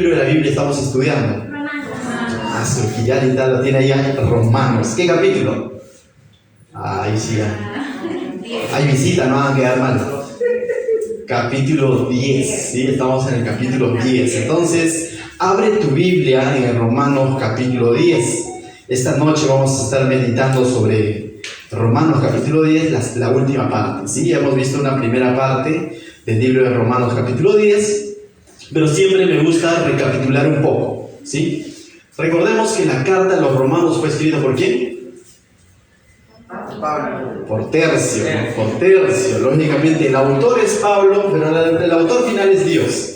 libro de la Biblia estamos estudiando? Que ya lo tiene ahí, Romanos. ¿Qué capítulo? Ahí sí, hay visita, no van a quedar mal. Capítulo 10, ¿sí? Estamos en el capítulo 10. Entonces, abre tu Biblia en el Romanos capítulo 10. Esta noche vamos a estar meditando sobre Romanos capítulo 10, la última parte, ¿sí? Ya hemos visto una primera parte del libro de Romanos capítulo 10, pero siempre me gusta recapitular un poco, ¿sí? Recordemos que la carta de los romanos fue escrita ¿por quién? Pablo. Por Tercio, ¿no? Por Tercio. Lógicamente el autor es Pablo, pero el autor final es Dios.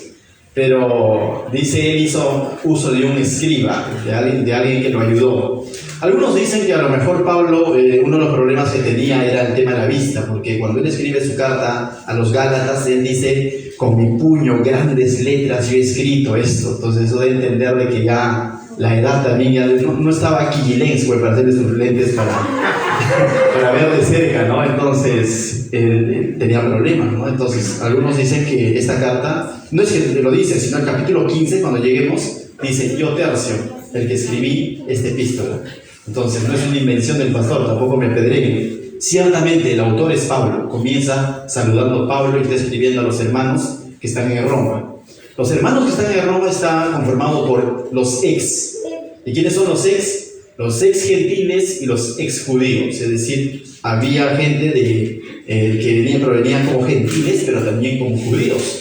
Pero dice él hizo uso de un escriba, de alguien que lo ayudó. Algunos dicen que a lo mejor Pablo, uno de los problemas que tenía era el tema de la vista, porque cuando él escribe su carta a los Gálatas, él dice, con mi puño, grandes letras, yo he escrito esto. Entonces eso de entender de que ya la edad también ya no estaba quillense para hacerle sus lentes para ver de cerca, ¿no? Entonces él tenía problemas, ¿no? Entonces algunos dicen que esta carta, no es que lo dice, sino el capítulo 15, cuando lleguemos, dice, yo Tercio, el que escribí esta epístola. Entonces no es una invención del pastor, tampoco me apedreguen. Ciertamente el autor es Pablo, comienza saludando a Pablo y está escribiendo a los hermanos que están en Roma. Los hermanos que están en Roma están conformados por los ex. ¿Y quiénes son los ex? Los ex gentiles y los ex judíos. Es decir, había gente que provenían como gentiles, pero también como judíos,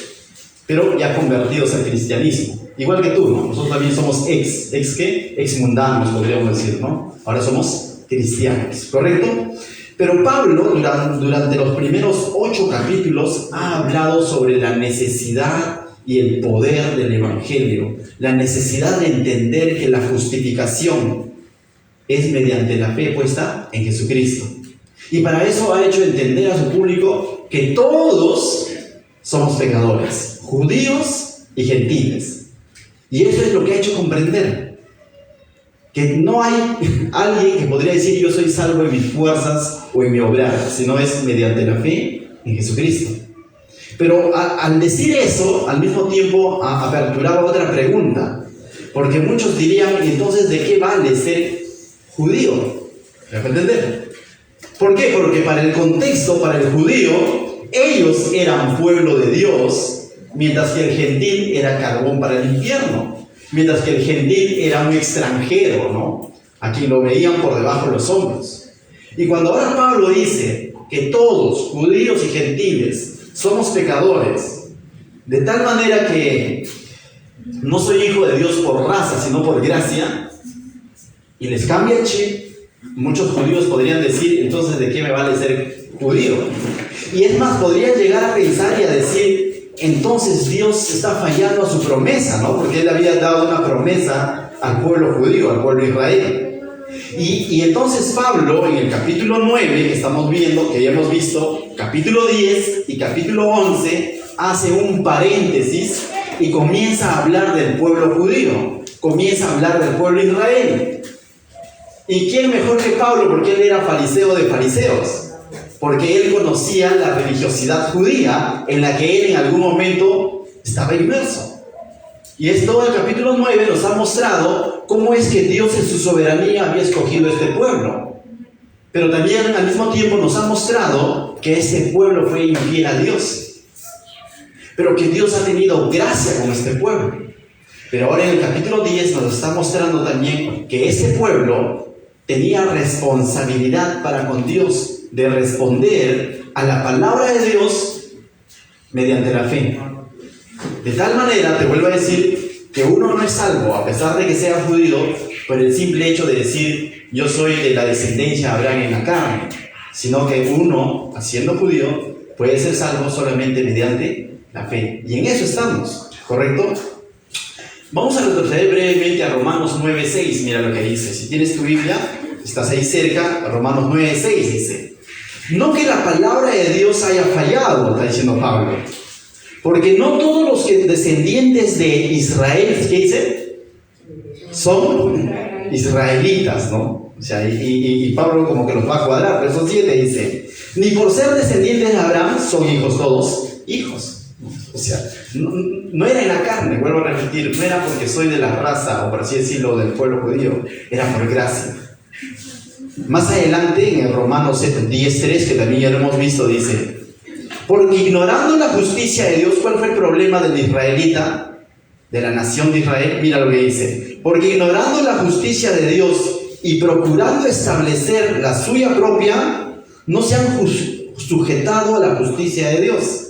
pero ya convertidos al cristianismo. Igual que tú, ¿no? Nosotros también somos ex mundanos, podríamos decir, ¿no? Ahora somos cristianos, ¿correcto? Pero Pablo, durante los primeros 8 capítulos, ha hablado sobre la necesidad y el poder del Evangelio, la necesidad de entender que la justificación es mediante la fe puesta en Jesucristo. Y para eso ha hecho entender a su público que todos somos pecadores, judíos y gentiles. Y eso es lo que ha hecho comprender que no hay alguien que podría decir yo soy salvo en mis fuerzas o en mi obrar, sino es mediante la fe en Jesucristo. Pero al decir eso, al mismo tiempo aperturaba otra pregunta, porque muchos dirían, entonces, ¿de qué vale ser judío? ¿Me va a entender? ¿Por qué? Porque para el contexto, para el judío, ellos eran pueblo de Dios, mientras que el gentil era carbón para el infierno, mientras que el gentil era un extranjero, ¿no? A quien lo veían por debajo de los hombros. Y cuando ahora Pablo dice que todos, judíos y gentiles, somos pecadores, de tal manera que no soy hijo de Dios por raza, sino por gracia, y les cambia el chip, muchos judíos podrían decir, entonces, ¿de qué me vale ser judío? Y es más, podrían llegar a pensar y a decir, entonces Dios está fallando a su promesa, ¿no? Porque Él había dado una promesa al pueblo judío, al pueblo de Israel. Y entonces Pablo, en el capítulo 9, que estamos viendo, que ya hemos visto, capítulo 10 y capítulo 11, hace un paréntesis y comienza a hablar del pueblo judío, comienza a hablar del pueblo de Israel. ¿Y quién mejor que Pablo? Porque él era fariseo de fariseos, porque él conocía la religiosidad judía en la que él en algún momento estaba inmerso. Y esto el capítulo 9 nos ha mostrado cómo es que Dios en su soberanía había escogido este pueblo. Pero también al mismo tiempo nos ha mostrado que este pueblo fue infiel a Dios, pero que Dios ha tenido gracia con este pueblo. Pero ahora en el capítulo 10 nos está mostrando también que ese pueblo tenía responsabilidad para con Dios de responder a la palabra de Dios mediante la fe. De tal manera, te vuelvo a decir, que uno no es salvo, a pesar de que sea judío, por el simple hecho de decir, yo soy de la descendencia de Abraham en la carne, sino que uno, siendo judío, puede ser salvo solamente mediante la fe. Y en eso estamos, ¿correcto? Vamos a retroceder brevemente a Romanos 9:6, mira lo que dice. Si tienes tu Biblia, estás ahí cerca, Romanos 9:6 dice, no que la palabra de Dios haya fallado, está diciendo Pablo, porque no todos los descendientes de Israel, ¿qué dice? Son israelitas, ¿no? O sea, y Pablo como que los va a cuadrar. Verso 7 dice, ni por ser descendientes de Abraham son hijos todos hijos. O sea, no era en la carne, vuelvo a repetir, no era porque soy de la raza, o por así decirlo, del pueblo judío, era por gracia. Más adelante, en el Romanos 10:3, que también ya lo hemos visto, dice: porque ignorando la justicia de Dios, ¿cuál fue el problema del israelita, de la nación de Israel? Mira lo que dice: porque ignorando la justicia de Dios y procurando establecer la suya propia, no se han sujetado a la justicia de Dios.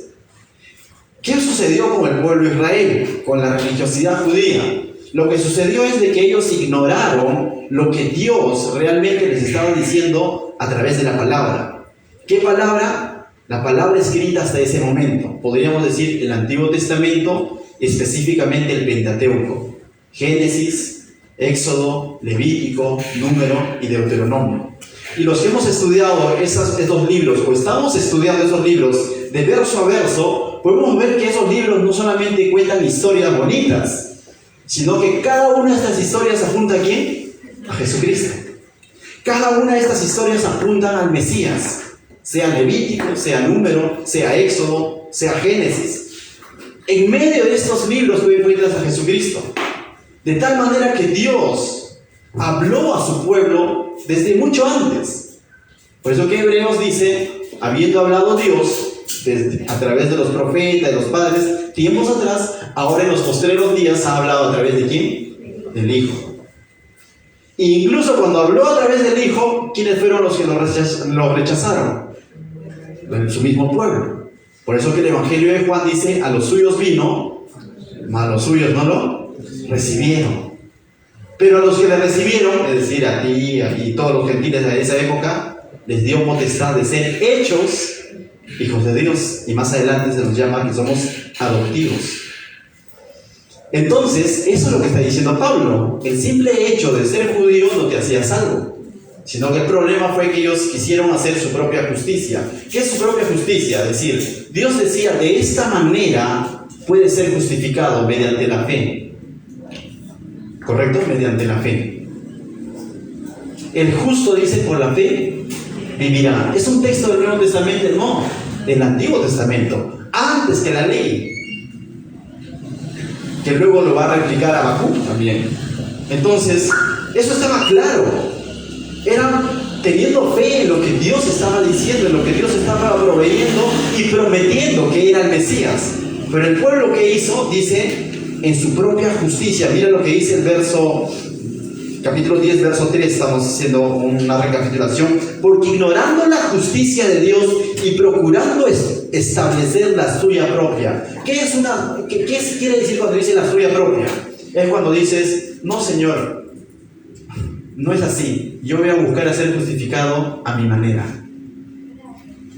¿Qué sucedió con el pueblo de Israel, con la religiosidad judía? Lo que sucedió es de que ellos ignoraron lo que Dios realmente les estaba diciendo a través de la palabra. ¿Qué palabra? La palabra escrita hasta ese momento. Podríamos decir el Antiguo Testamento, específicamente el Pentateuco: Génesis, Éxodo, Levítico, Número y Deuteronomio. Y los que hemos estudiado esos libros, o estamos estudiando esos libros de verso a verso, podemos ver que esos libros no solamente cuentan historias bonitas, sino que cada una de estas historias apunta ¿a quién? A Jesucristo. Cada una de estas historias apuntan al Mesías, sea Levítico, sea Número, sea Éxodo, sea Génesis. En medio de estos libros tú encuentras a Jesucristo. De tal manera que Dios habló a su pueblo desde mucho antes. Por eso que Hebreos dice: habiendo hablado Dios a través de los profetas, de los padres, tiempos atrás, ahora en los postreros días ha hablado a través de ¿quién? Del Hijo. E incluso cuando habló a través del Hijo, ¿quiénes fueron los que lo rechazaron? Su mismo pueblo. Por eso que el Evangelio de Juan dice: a los suyos vino, mas a los suyos no lo recibieron. Pero a los que le recibieron, es decir, a ti y todos los gentiles de esa época, les dio potestad de ser hechos hijos de Dios. Y más adelante se nos llama que somos adoptivos. Entonces, eso es lo que está diciendo Pablo. El simple hecho de ser judío no te hacía salvo, sino que el problema fue que ellos quisieron hacer su propia justicia. ¿Qué es su propia justicia? Es decir, Dios decía: de esta manera puede ser justificado mediante la fe. ¿Correcto? Mediante la fe. El justo, dice, por la fe vivirá. ¿Es un texto del Nuevo Testamento? No, del Antiguo Testamento, antes que la ley, que luego lo va a replicar Habacuc también. Entonces, eso estaba claro. Era teniendo fe en lo que Dios estaba diciendo, en lo que Dios estaba proveyendo y prometiendo que era el Mesías. Pero el pueblo, que hizo, dice, en su propia justicia. Mira lo que dice el capítulo 10, verso 3, estamos haciendo una recapitulación. Porque ignorando la justicia de Dios y procurando establecer la suya propia. ¿Qué quiere decir cuando dice la suya propia? Es cuando dices: no, Señor, no es así. Yo voy a buscar a ser justificado a mi manera,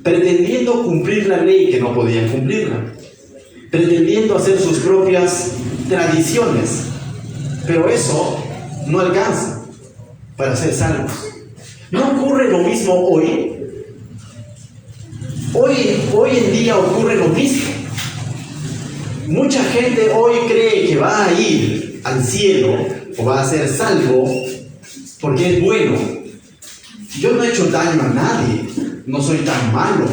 pretendiendo cumplir la ley que no podían cumplirla, pretendiendo hacer sus propias tradiciones. Pero eso no alcanza para ser salvos. ¿No ocurre lo mismo hoy? Hoy en día ocurre lo mismo. Mucha gente hoy cree que va a ir al cielo o va a ser salvo porque es bueno. Yo no he hecho daño a nadie, no soy tan malo.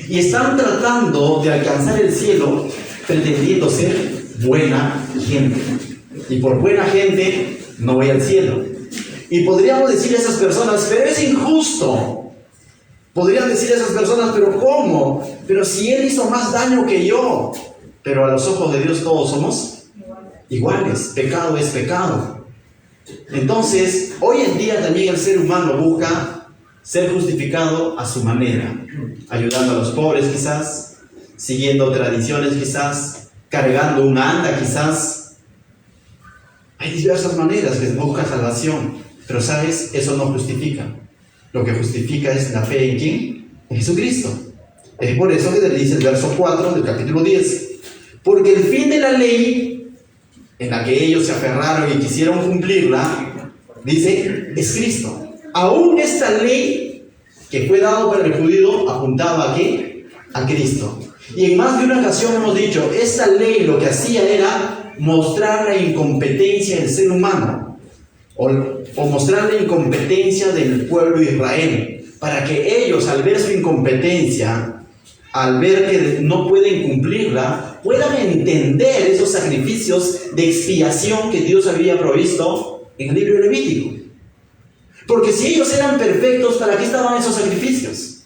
Y están tratando de alcanzar el cielo pretendiendo ser buena gente. Y por buena gente no voy al cielo. Y podríamos decir a esas personas: pero es injusto. Podrían decir a esas personas: pero ¿cómo? Pero si él hizo más daño que yo. Pero a los ojos de Dios todos somos iguales. Pecado es pecado. Entonces, hoy en día también el ser humano busca ser justificado a su manera, ayudando a los pobres quizás, siguiendo tradiciones quizás, cargando una anda quizás. Hay diversas maneras que busca salvación, pero ¿sabes? Eso no justifica. Lo que justifica es la fe en ¿quién? En Jesucristo. Es por eso que le dice el verso 4 del capítulo 10. Porque el fin de la ley, en la que ellos se aferraron y quisieron cumplirla, dice, es Cristo. Aún esta ley que fue dado para el judío apuntaba ¿a qué? A Cristo. Y en más de una ocasión hemos dicho, esta ley lo que hacía era mostrar la incompetencia del ser humano, o mostrar la incompetencia del pueblo de Israel, para que ellos, al ver su incompetencia, al ver que no pueden cumplirla, puedan entender esos sacrificios de expiación que Dios había provisto en el libro de Levítico. Porque si ellos eran perfectos, ¿para qué estaban esos sacrificios?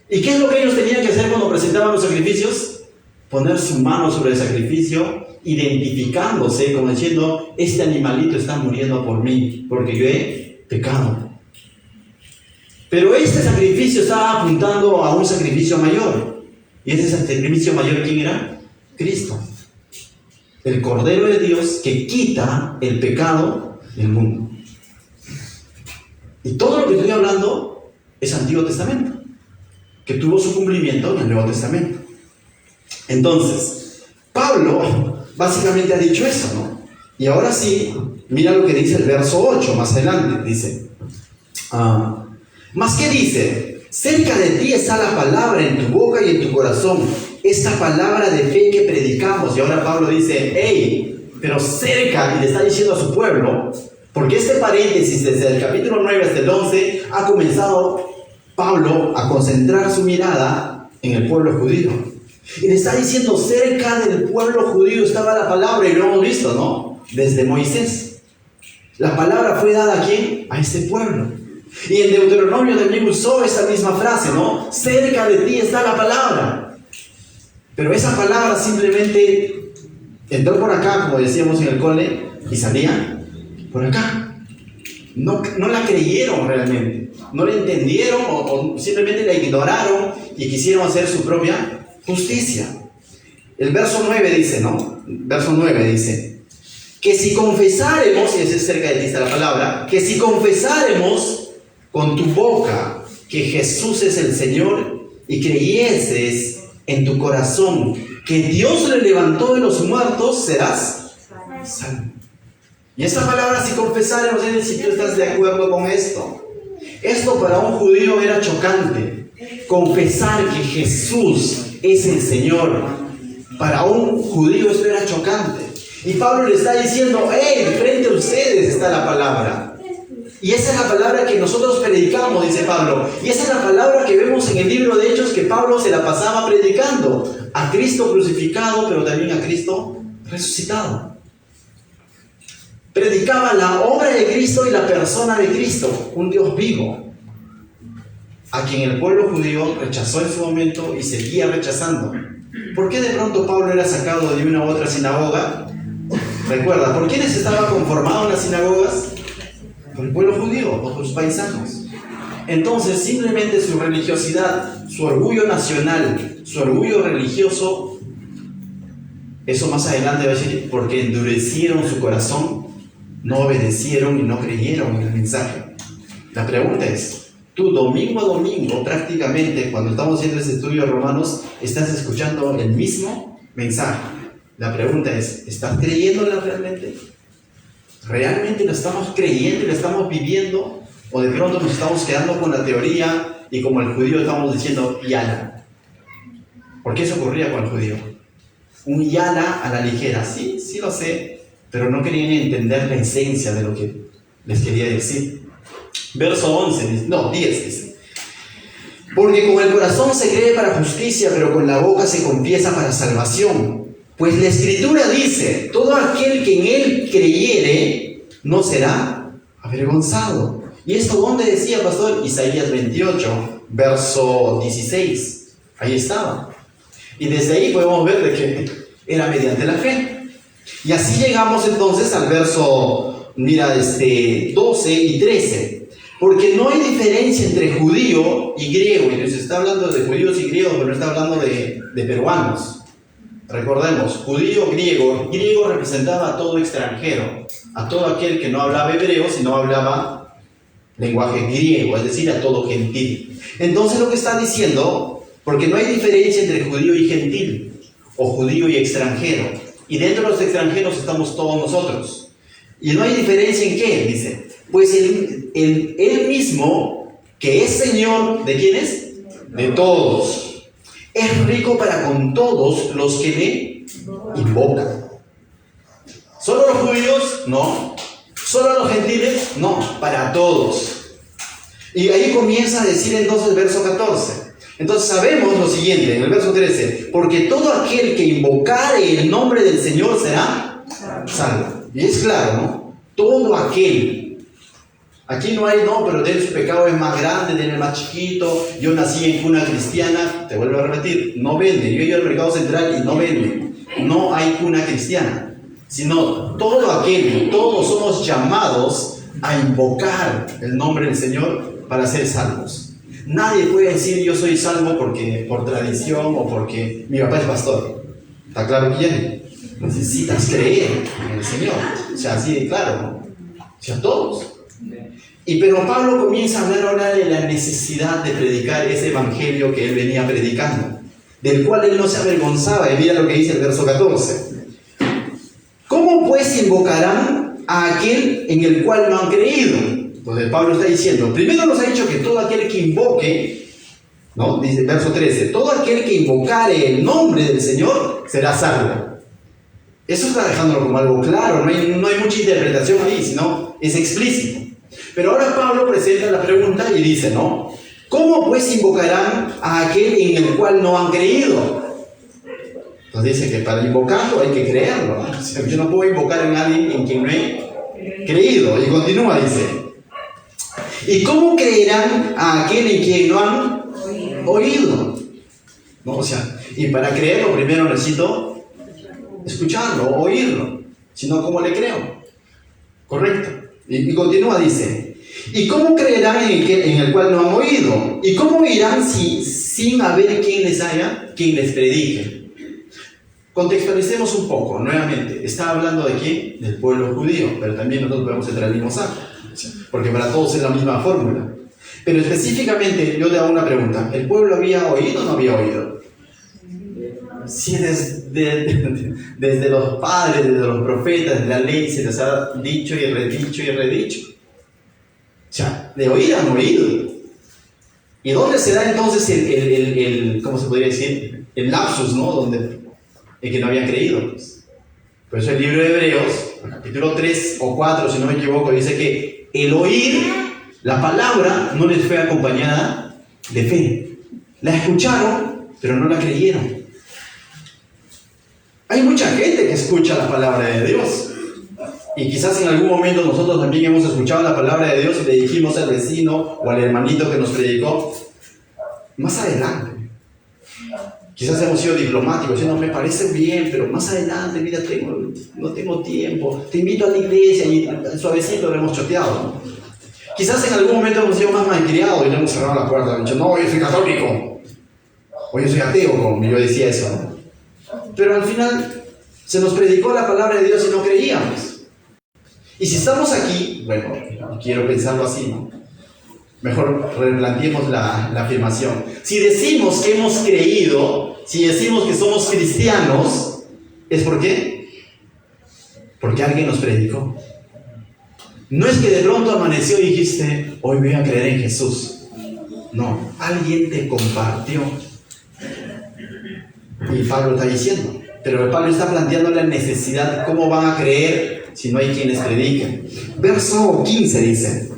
¿Y qué es lo que ellos tenían que hacer cuando presentaban los sacrificios? Poner su mano sobre el sacrificio, identificándose, como diciendo, este animalito está muriendo por mí, porque yo he pecado. Pero este sacrificio estaba apuntando a un sacrificio mayor. ¿Y ese sacrificio mayor quién era? Cristo. El Cordero de Dios que quita el pecado del mundo. Y todo lo que estoy hablando es Antiguo Testamento, que tuvo su cumplimiento en el Nuevo Testamento. Entonces, Pablo básicamente ha dicho eso, ¿no? Y ahora sí, mira lo que dice el verso 8, más adelante, dice, ¿más qué dice? Cerca de ti está la palabra en tu boca y en tu corazón, esta palabra de fe que predicamos. Y ahora Pablo dice, hey, pero cerca, y le está diciendo a su pueblo, porque este paréntesis desde el capítulo 9 hasta el 11 ha comenzado Pablo a concentrar su mirada en el pueblo judío. Y le está diciendo, cerca del pueblo judío estaba la palabra, y lo hemos visto, ¿no? Desde Moisés. La palabra fue dada ¿a quién? A este pueblo. Y en Deuteronomio también usó esa misma frase, ¿no? Cerca de ti está la palabra. Pero esa palabra simplemente entró por acá, como decíamos en el cole, y salía por acá. No la creyeron realmente. No la entendieron o simplemente la ignoraron y quisieron hacer su propia justicia. El verso 9 dice, ¿no? Verso 9 dice, que si confesáremos, y es cerca de ti está la palabra, que si confesáremos con tu boca que Jesús es el Señor y creyeses en tu corazón que Dios le levantó de los muertos, serás salvo. Y esta palabra, si confesáremos, es decir, si tú estás de acuerdo con esto. Esto para un judío era chocante. Confesar que Jesús es el Señor. Para un judío esto era chocante. Y Pablo le está diciendo, hey, frente a ustedes está la palabra. Y esa es la palabra que nosotros predicamos, dice Pablo. Y esa es la palabra que vemos en el libro de Hechos, que Pablo se la pasaba predicando. A Cristo crucificado, pero también a Cristo resucitado. Predicaba la obra de Cristo y la persona de Cristo, un Dios vivo, a quien el pueblo judío rechazó en su momento y seguía rechazando. ¿Por qué de pronto Pablo era sacado de una u otra sinagoga? Recuerda, ¿por quiénes estaba conformado en las sinagogas? Por el pueblo judío, por sus paisanos. Entonces, simplemente su religiosidad, su orgullo nacional, su orgullo religioso, eso más adelante va a decir, porque endurecieron su corazón, no obedecieron y no creyeron en el mensaje. La pregunta es, tú domingo a domingo, prácticamente, cuando estamos haciendo este estudio de Romanos, estás escuchando el mismo mensaje. La pregunta es, ¿estás creyéndola realmente? ¿Realmente lo estamos creyendo y lo estamos viviendo? ¿O de pronto nos estamos quedando con la teoría y como el judío estamos diciendo, yala? ¿Por qué eso ocurría con el judío? Un yala a la ligera, sí lo sé, pero no querían entender la esencia de lo que les quería decir. Verso 10 dice, porque con el corazón se cree para justicia, pero con la boca se confiesa para salvación. Pues la Escritura dice, todo aquel que en él creyere no será avergonzado. ¿Y esto dónde decía, pastor? Isaías 28, verso 16. Ahí estaba. Y desde ahí podemos ver de que era mediante la fe. Y así llegamos entonces al verso, 12 y 13. Porque no hay diferencia entre judío y griego. Y nos está hablando de judíos y griegos, pero no está hablando de peruanos. Recordemos, judío, griego. Griego representaba a todo extranjero, a todo aquel que no hablaba hebreo, sino hablaba lenguaje griego, es decir, a todo gentil. Entonces lo que está diciendo, porque no hay diferencia entre judío y gentil, o judío y extranjero. Y dentro de los extranjeros estamos todos nosotros. ¿Y no hay diferencia en qué? Dice, pues él mismo, que es Señor, ¿de quiénes? De todos. Es rico para con todos los que le invocan. ¿Solo los judíos? No. ¿Solo los gentiles? No, para todos. Y ahí comienza a decir entonces el verso 14. Entonces sabemos lo siguiente, en el verso 13, porque todo aquel que invocare el nombre del Señor será salvo. Y es claro, ¿no? Todo aquel. Aquí no hay, no, pero su pecado es más grande, tiene más chiquito, yo nací en cuna cristiana, te vuelvo a repetir, no vende. Yo he ido al mercado central y no vende. No hay cuna cristiana, sino todo aquel, todos somos llamados a invocar el nombre del Señor para ser salvos. Nadie puede decir yo soy salvo porque por tradición o porque mi papá es pastor. ¿Está claro quién? Necesitas creer en el Señor. O sea, así de claro, ¿no? O sea, todos. Pero Pablo comienza a hablar ahora de la necesidad de predicar ese evangelio que él venía predicando, del cual él no se avergonzaba. Y mira lo que dice el verso 14. ¿Cómo pues invocarán a aquel en el cual no han creído? Entonces Pablo está diciendo, primero nos ha dicho que todo aquel que invoque, ¿no? Dice verso 13, todo aquel que invocare el nombre del Señor será salvo. Eso está dejándolo como algo claro, no hay mucha interpretación ahí, sino es explícito. Pero ahora Pablo presenta la pregunta y dice, ¿no? ¿Cómo pues invocarán a aquel en el cual no han creído? Entonces dice que para invocarlo hay que creerlo, ¿no? O sea, yo no puedo invocar en alguien en quien no he creído. Y continúa, dice, ¿y cómo creerán a aquel en quien no han oído? ¿No? O sea, y para creerlo primero necesito escucharlo, oírlo. Si no, ¿cómo le creo? Correcto. Y continúa, dice, ¿y cómo creerán en el cual no han oído? ¿Y cómo irán sin haber quien les predique? Contextualicemos un poco, nuevamente. Está hablando de quién? Del pueblo judío, pero también nosotros podemos entrar en limosna, porque para todos es la misma fórmula. Pero específicamente yo le hago una pregunta, ¿el pueblo había oído o no había oído? Si desde los padres, desde los profetas, de la ley se les ha dicho y redicho y redicho. O sea, de oír han oído. ¿Y dónde se da entonces el ¿cómo se podría decir? El lapsus, ¿no? Donde en que no habían creído. Pues. Por eso el libro de Hebreos, capítulo 3 o 4, si no me equivoco, dice que el oír la palabra no les fue acompañada de fe. La escucharon, pero no la creyeron. Hay mucha gente que escucha la palabra de Dios. Y quizás en algún momento nosotros también hemos escuchado la palabra de Dios y le dijimos al vecino o al hermanito que nos predicó, más adelante. Quizás hemos sido diplomáticos, diciendo, me parece bien, pero más adelante, mira, no tengo tiempo, te invito a la iglesia y suavecito lo hemos choteado, ¿no? Quizás en algún momento hemos sido más malcriados y le hemos cerrado la puerta, hemos dicho, no, yo soy católico, o yo soy ateo, como yo decía eso, ¿no? Pero al final se nos predicó la palabra de Dios y no creíamos. Y si estamos aquí, bueno, quiero pensarlo así, ¿no? Mejor replanteemos la afirmación. Si decimos que hemos creído, si decimos que somos cristianos, ¿es por qué? Porque alguien nos predicó. No es que de pronto amaneció y dijiste, hoy voy a creer en Jesús. No, alguien te compartió. Y Pablo está diciendo, pero Pablo está planteando la necesidad, ¿cómo van a creer si no hay quienes prediquen? Verso 15 dice,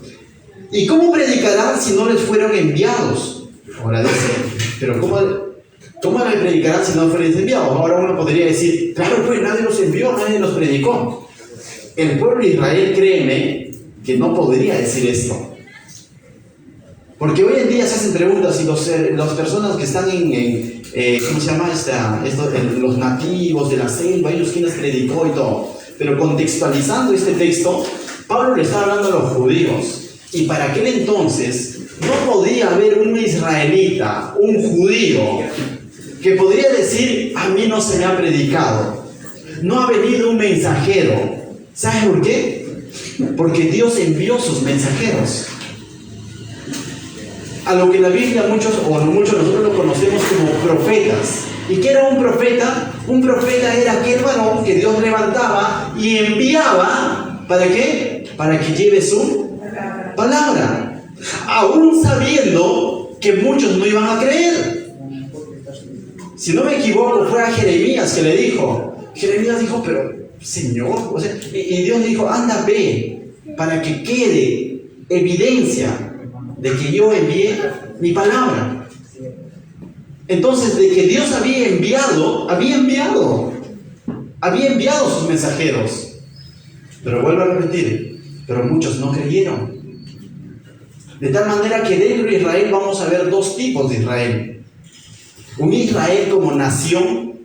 ¿y cómo predicarán si no les fueron enviados? Ahora dice, pero ¿cómo les predicarán si no fueron enviados? Ahora uno podría decir, claro, pues nadie los envió, nadie los predicó. El pueblo de Israel, créeme, que no podría decir esto. Porque hoy en día se hacen preguntas y las personas que están ¿cómo se llama los nativos de la selva, ellos quienes predicó y todo. Pero contextualizando este texto, Pablo le está hablando a los judíos. Y para aquel entonces no podía haber un israelita, un judío, que podría decir, a mí no se me ha predicado. No ha venido un mensajero. ¿Sabes por qué? Porque Dios envió sus mensajeros. A lo que la Biblia muchos nosotros lo conocemos como profetas. ¿Y qué era un profeta? Un profeta era aquel varón que Dios levantaba y enviaba, ¿para qué? Para que lleve su palabra, aún sabiendo que muchos no iban a creer. Si no me equivoco, fue a Jeremías que le dijo. Jeremías dijo, pero Señor, o sea, y Dios dijo, anda, ve, para que quede evidencia de que yo envié mi palabra. Entonces, de que Dios había enviado sus mensajeros. Pero vuelvo a repetir, pero muchos no creyeron. De tal manera que dentro de Israel vamos a ver dos tipos de Israel. Un Israel como nación,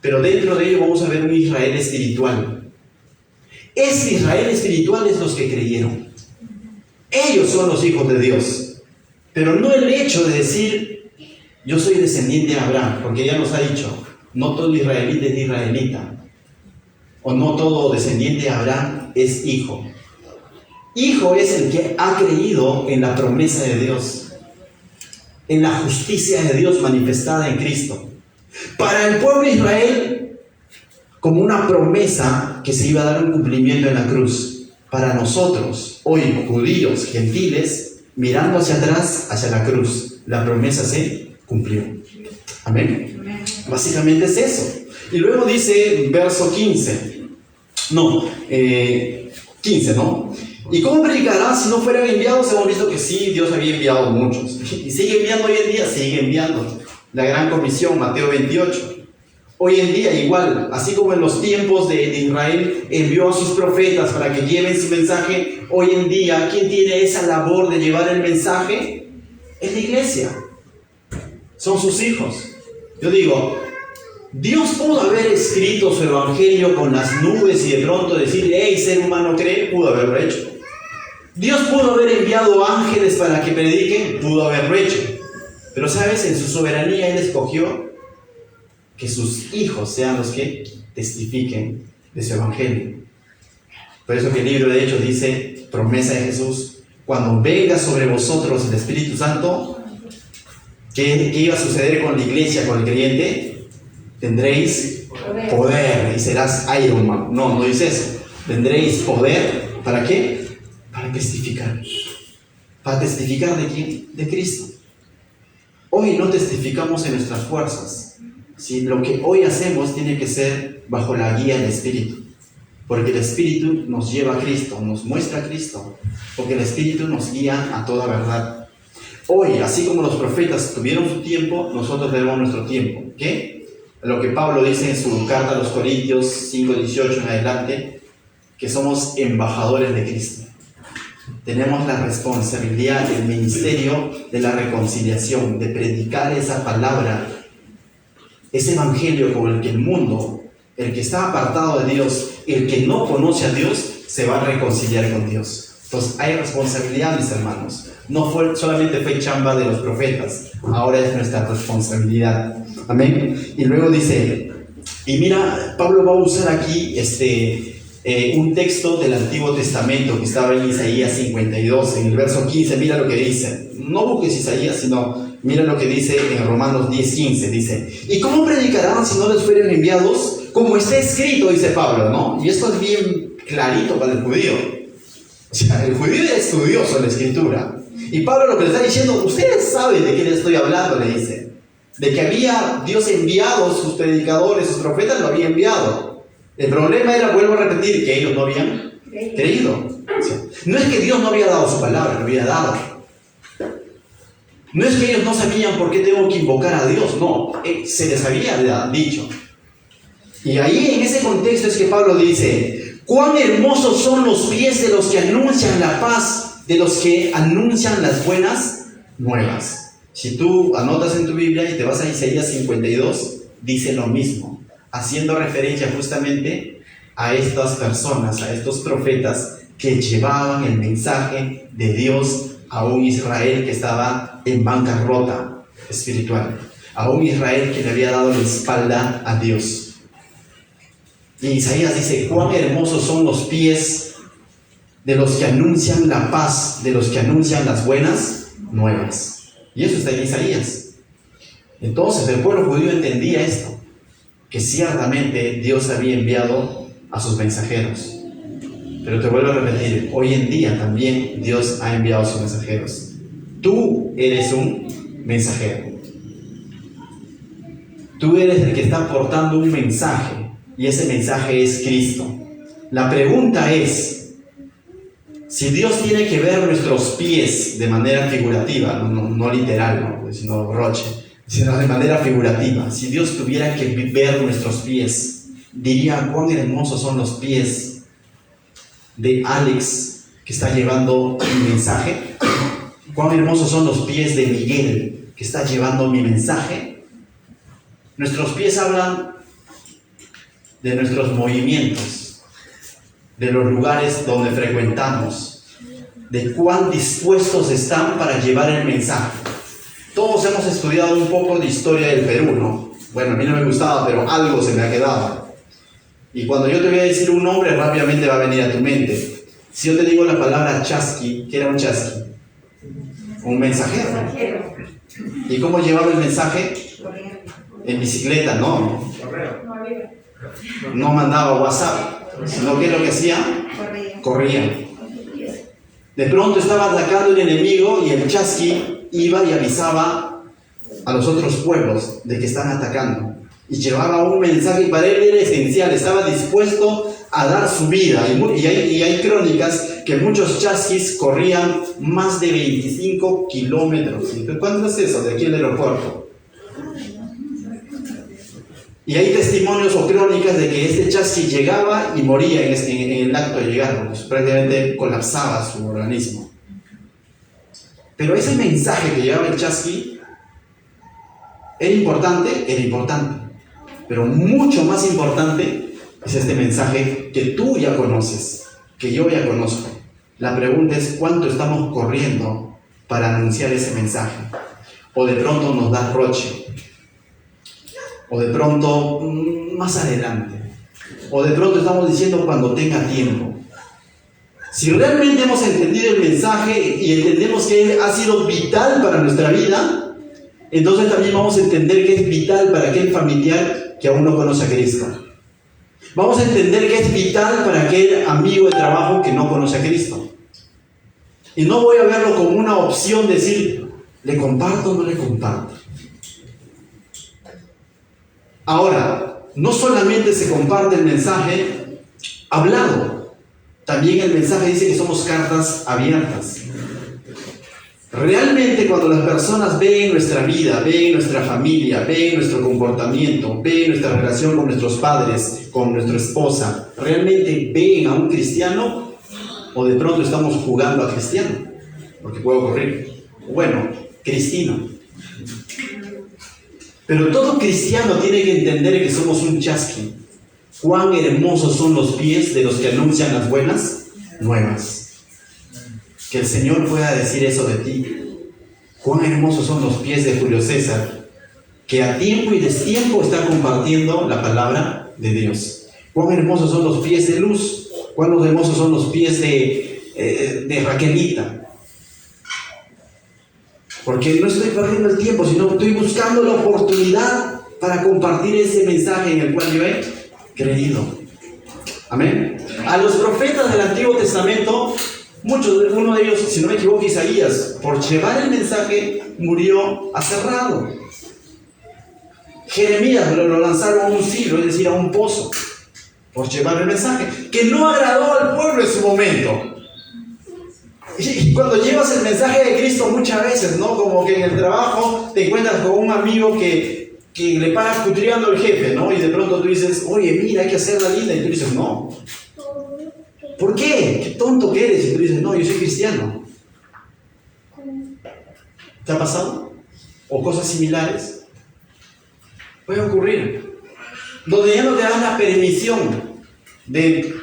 pero dentro de ello vamos a ver un Israel espiritual. Ese Israel espiritual es los que creyeron. Ellos son los hijos de Dios. Pero no el hecho de decir, yo soy descendiente de Abraham, porque ya nos ha dicho, no todo israelita es israelita. O no todo descendiente de Abraham es hijo. Hijo es el que ha creído en la promesa de Dios, en la justicia de Dios manifestada en Cristo. Para el pueblo de Israel, como una promesa que se iba a dar un cumplimiento en la cruz. Para nosotros, hoy judíos, gentiles, mirando hacia atrás, hacia la cruz, la promesa se cumplió. Amén. Básicamente es eso. Y luego dice, verso 15. 15, ¿no? ¿Y cómo predicarán si no fueran enviados? Hemos visto que sí, Dios había enviado muchos. Y sigue enviando hoy en día, sigue enviando. La gran comisión, Mateo 28. Hoy en día igual, así como en los tiempos de Israel envió a sus profetas para que lleven su mensaje, hoy en día, ¿quién tiene esa labor de llevar el mensaje? Es la iglesia. Son sus hijos. Yo digo, Dios pudo haber escrito su evangelio con las nubes y de pronto decir, hey, ser humano cree, pudo haberlo hecho. Dios pudo haber enviado ángeles para que prediquen, pudo haberlo hecho. Pero sabes, en su soberanía Él escogió que sus hijos sean los que testifiquen de su evangelio. Por eso que el libro de Hechos dice, promesa de Jesús, cuando venga sobre vosotros el Espíritu Santo, ¿qué iba a suceder con la iglesia, con el creyente? Tendréis poder y serás Iron Man. No dice eso. Tendréis poder, ¿para qué? Para testificar. ¿Para testificar de quién? De Cristo. Hoy no testificamos en nuestras fuerzas. Si lo que hoy hacemos tiene que ser bajo la guía del Espíritu. Porque el Espíritu nos lleva a Cristo, nos muestra a Cristo. Porque el Espíritu nos guía a toda verdad. Hoy, así como los profetas tuvieron su tiempo, nosotros tenemos nuestro tiempo. ¿Qué? Lo que Pablo dice en su carta a los Corintios 5:18 en adelante, que somos embajadores de Cristo. Tenemos la responsabilidad del ministerio de la reconciliación, de predicar esa palabra, ese evangelio con el que el mundo, el que está apartado de Dios, el que no conoce a Dios, se va a reconciliar con Dios. Entonces hay responsabilidad, mis hermanos. No solamente fue chamba de los profetas, ahora es nuestra responsabilidad. Amén. Y luego dice, y mira, Pablo va a usar aquí un texto del Antiguo Testamento que estaba en Isaías 52, en el verso 15. Mira lo que dice. No busques Isaías, sino mira lo que dice en Romanos 10:15. Dice, ¿y cómo predicarán si no les fueren enviados? Como está escrito, dice Pablo, ¿no? Y esto es bien clarito para el judío. O sea, el judío era estudioso en la escritura. Y Pablo lo que le está diciendo, ustedes saben de qué les estoy hablando, le dice. De que había Dios enviado, sus predicadores, sus profetas lo había enviado. El problema era, vuelvo a repetir, que ellos no habían creído. O sea, no es que Dios no había dado su palabra, lo había dado. No es que ellos no sabían por qué tengo que invocar a Dios, no, se les había dicho. Y ahí en ese contexto es que Pablo dice, cuán hermosos son los pies de los que anuncian la paz, de los que anuncian las buenas nuevas. Si tú anotas en tu Biblia y te vas a Isaías 52, dice lo mismo, haciendo referencia justamente a estas personas, a estos profetas que llevaban el mensaje de Dios a un Israel que estaba en bancarrota espiritual, a un Israel que le había dado la espalda a Dios. Y Isaías dice, cuán hermosos son los pies de los que anuncian la paz, de los que anuncian las buenas nuevas. Y eso está en Isaías. Entonces el pueblo judío entendía esto, que ciertamente Dios había enviado a sus mensajeros. Pero te vuelvo a repetir, hoy en día también Dios ha enviado a sus mensajeros. Tú eres un mensajero. Tú eres el que está portando un mensaje, y ese mensaje es Cristo. La pregunta es, si Dios tiene que ver nuestros pies de manera figurativa, no literal, ¿no? Sino roche, sino de manera figurativa. Si Dios tuviera que ver nuestros pies, diría cuán hermosos son los pies de Alex, que está llevando mi mensaje. Cuán hermosos son los pies de Miguel, que está llevando mi mensaje. Nuestros pies hablan de nuestros movimientos, de los lugares donde frecuentamos, de cuán dispuestos están para llevar el mensaje. Todos hemos estudiado un poco de historia del Perú, ¿no? Bueno, a mí no me gustaba, pero algo se me ha quedado. Y cuando yo te voy a decir un nombre, rápidamente va a venir a tu mente. Si yo te digo la palabra chasqui, ¿qué era un chasqui? Un mensajero. ¿Y cómo llevaba el mensaje? En bicicleta, no. No mandaba WhatsApp, sino que lo que hacía, corría. De pronto estaba atacando el enemigo y el chasqui iba y avisaba a los otros pueblos de que están atacando. Y llevaba un mensaje y para él era esencial, estaba dispuesto a dar su vida. Y hay crónicas que muchos chasquis corrían más de 25 kilómetros. ¿Cuánto es eso de aquí al aeropuerto? Y hay testimonios o crónicas de que este chasqui llegaba y moría en el acto de llegar, pues prácticamente colapsaba su organismo. Pero ese mensaje que llevaba el chasqui era importante, pero mucho más importante es este mensaje que tú ya conoces, que yo ya conozco. La pregunta es ¿cuánto estamos corriendo para anunciar ese mensaje? O de pronto nos da roche, o de pronto más adelante, o de pronto estamos diciendo cuando tenga tiempo. Si realmente hemos entendido el mensaje y entendemos que ha sido vital para nuestra vida, entonces también vamos a entender que es vital para aquel familiar que aún no conoce a Cristo. Vamos a entender que es vital para aquel amigo de trabajo que no conoce a Cristo. Y no voy a verlo como una opción de decir, ¿le comparto o no le comparto? Ahora, no solamente se comparte el mensaje hablado, también el mensaje dice que somos cartas abiertas. Realmente cuando las personas ven nuestra vida, ven nuestra familia, ven nuestro comportamiento, ven nuestra relación con nuestros padres, con nuestra esposa, ¿realmente ven a un cristiano o de pronto estamos jugando a cristiano? Porque puede ocurrir. Bueno, cristino. Pero todo cristiano tiene que entender que somos un chasqui. Cuán hermosos son los pies de los que anuncian las buenas nuevas. Que el Señor pueda decir eso de ti. Cuán hermosos son los pies de Julio César, que a tiempo y destiempo está compartiendo la palabra de Dios. Cuán hermosos son los pies de Luz. Cuán hermosos son los pies de Raquelita. Porque no estoy perdiendo el tiempo, sino estoy buscando la oportunidad para compartir ese mensaje en el cual yo he creído. Amén. A los profetas del Antiguo Testamento, uno de ellos, si no me equivoco, Isaías, por llevar el mensaje, murió aserrado. Jeremías lo lanzaron a un silo, es decir, a un pozo, por llevar el mensaje, que no agradó al pueblo en su momento. Y cuando llevas el mensaje de Cristo muchas veces, ¿no? Como que en el trabajo te encuentras con un amigo que le paras cutriando al jefe, ¿no? Y de pronto tú dices, oye, mira, hay que hacerla linda. Y tú dices, no. ¿Por qué? Qué tonto que eres. Y tú dices, no, yo soy cristiano. ¿Te ha pasado? ¿O cosas similares? Puede ocurrir. Donde ya no te das la permisión de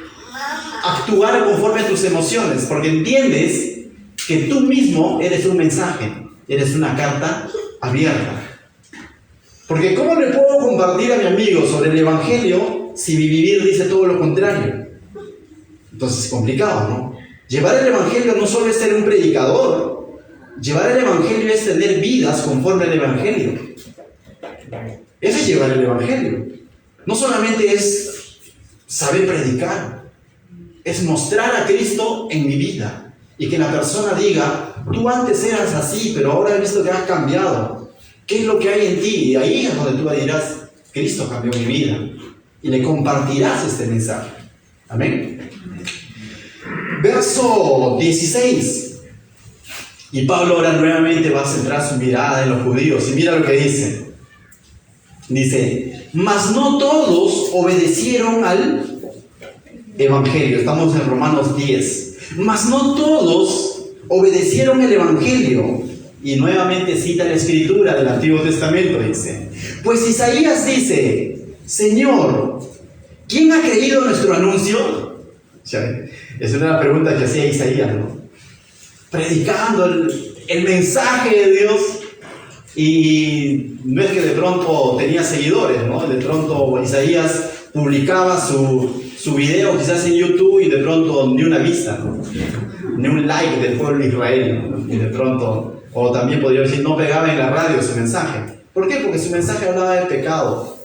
actuar conforme a tus emociones, porque entiendes que tú mismo eres un mensaje, eres una carta abierta. Porque ¿cómo le puedo compartir a mi amigo sobre el Evangelio si mi vivir dice todo lo contrario? Entonces es complicado, ¿no? Llevar el Evangelio no solo es ser un predicador, llevar el Evangelio es tener vidas conforme al Evangelio. Eso es llevar el Evangelio. No solamente es saber predicar, es mostrar a Cristo en mi vida y que la persona diga, tú antes eras así, pero ahora he visto que has cambiado. ¿Qué es lo que hay en ti? Y ahí es donde tú dirás, Cristo cambió mi vida, y le compartirás este mensaje. Amén. Verso 16. Y Pablo ahora nuevamente va a centrar su mirada en los judíos. Y mira lo que dice. Dice, mas no todos obedecieron al Evangelio. Estamos en Romanos 10. Mas no todos obedecieron el Evangelio. Y nuevamente cita la escritura del Antiguo Testamento, dice. Pues Isaías dice, Señor, ¿quién ha creído nuestro anuncio? Es una pregunta que hacía Isaías, ¿no? Predicando el mensaje de Dios. Y no es que de pronto tenía seguidores, ¿no? De pronto Isaías publicaba su video quizás en YouTube y de pronto ni una vista, ¿no? Ni un like del pueblo de Israel, ¿no? Y de pronto, o también podría decir, no pegaba en la radio su mensaje. ¿Por qué? Porque su mensaje hablaba de pecado,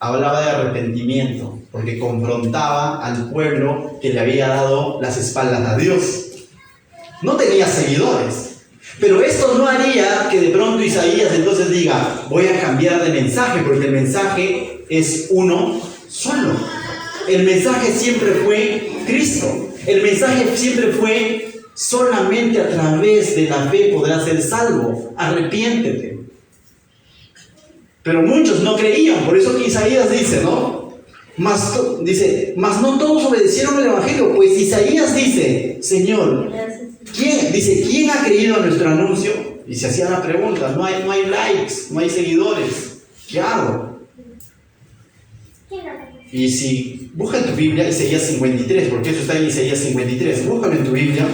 hablaba de arrepentimiento, porque confrontaba al pueblo que le había dado las espaldas a Dios. No tenía seguidores. Pero esto no haría que de pronto Isaías entonces diga, voy a cambiar de mensaje, porque el mensaje es uno solo. El mensaje siempre fue Cristo. El mensaje siempre fue solamente a través de la fe podrás ser salvo. Arrepiéntete. Pero muchos no creían, por eso que Isaías dice, ¿no? Mas no todos obedecieron el Evangelio, pues Isaías dice, Señor, ¿quién ha creído a nuestro anuncio? Y se hacía la pregunta, no hay likes, no hay seguidores, ¿qué hago? Y si busca en tu Biblia Isaías 53, porque eso está en Isaías 53, búscalo en tu Biblia.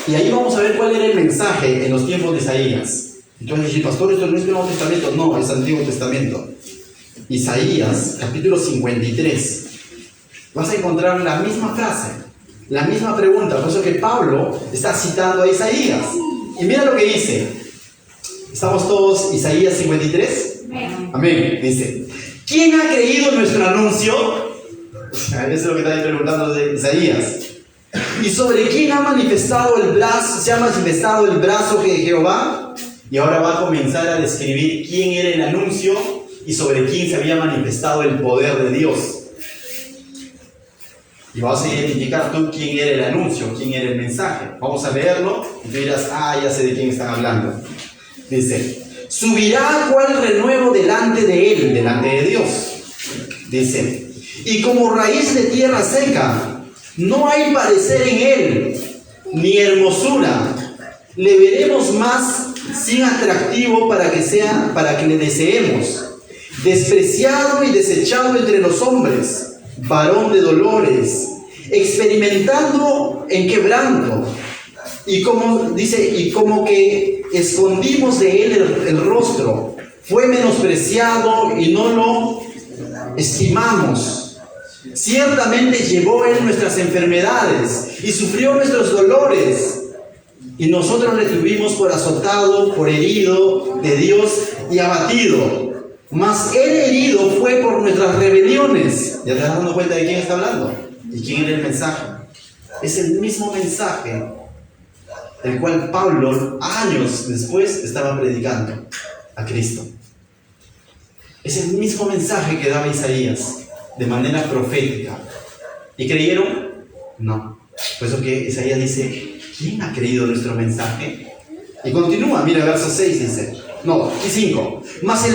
Y ahí vamos a ver cuál era el mensaje en los tiempos de Isaías. Entonces, si pastor, esto no es el Nuevo Testamento, no, es Antiguo Testamento. Isaías, capítulo 53. Vas a encontrar la misma frase, la misma pregunta, por eso que Pablo está citando a Isaías. Y mira lo que dice. ¿Estamos todos Isaías 53? Amén. Dice, ¿quién ha creído nuestro anuncio? Eso es lo que está preguntando de Isaías. ¿Y sobre quién se ha manifestado el brazo de Jehová? Y ahora va a comenzar a describir quién era el anuncio y sobre quién se había manifestado el poder de Dios. Y vas a identificar tú quién era el anuncio, quién era el mensaje. Vamos a leerlo y tú dirás, ya sé de quién están hablando. Dice, subirá cual renuevo delante de él, delante de Dios. Dice, y como raíz de tierra seca, no hay parecer en él, ni hermosura. Le veremos más sin atractivo para que le deseemos. Despreciado y desechado entre los hombres, varón de dolores, experimentando en quebranto, y como que escondimos de él el rostro, fue menospreciado y no lo estimamos. Ciertamente llevó él nuestras enfermedades y sufrió nuestros dolores, y nosotros le tuvimos por azotado, por herido de Dios y abatido. Mas él herido fue por nuestras rebeliones. ¿Ya te estás dando cuenta de quién está hablando? ¿Y quién era el mensaje? Es el mismo mensaje el cual Pablo, años después, estaba predicando a Cristo. Es el mismo mensaje que daba Isaías, de manera profética. ¿Y creyeron? No. Por eso que Isaías dice, ¿quién ha creído nuestro mensaje? Y continúa, mira, verso 6 dice, y 5. Mas él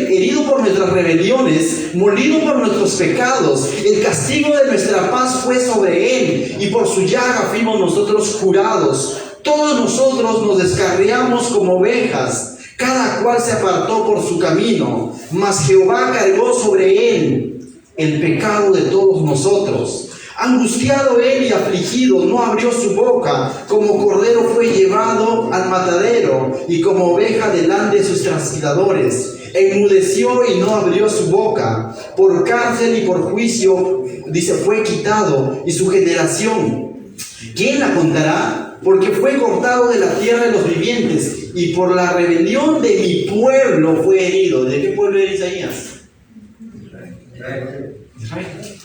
herido por nuestras rebeliones, molido por nuestros pecados, el castigo de nuestra paz fue sobre él, y por su llaga fuimos nosotros curados. Todos nosotros nos descarriamos como ovejas, cada cual se apartó por su camino, mas Jehová cargó sobre él el pecado de todos nosotros. Angustiado él y afligido, no abrió su boca, como cordero fue llevado al matadero, y como oveja delante de sus trasquiladores. Enmudeció y no abrió su boca. Por cárcel y por juicio, dice, fue quitado, y su generación, ¿quién la contará? Porque fue cortado de la tierra de los vivientes, y por la rebelión de mi pueblo fue herido. ¿De qué pueblo era Isaías? Israel.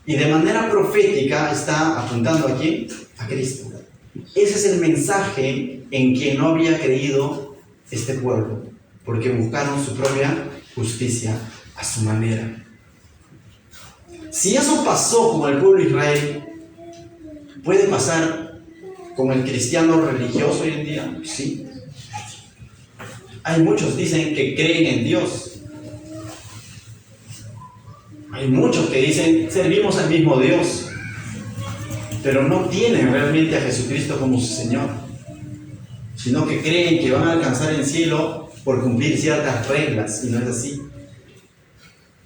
Y de manera profética está apuntando a ¿quién? A Cristo. Ese es el mensaje en quien no había creído este pueblo, porque buscaron su propia justicia a su manera. Si eso pasó con el pueblo de Israel, ¿puede pasar con el cristiano religioso hoy en día? Sí. Hay muchos que dicen que creen en Dios. Hay muchos que dicen, servimos al mismo Dios, pero no tienen realmente a Jesucristo como su Señor, sino que creen que van a alcanzar el cielo por cumplir ciertas reglas, y no es así.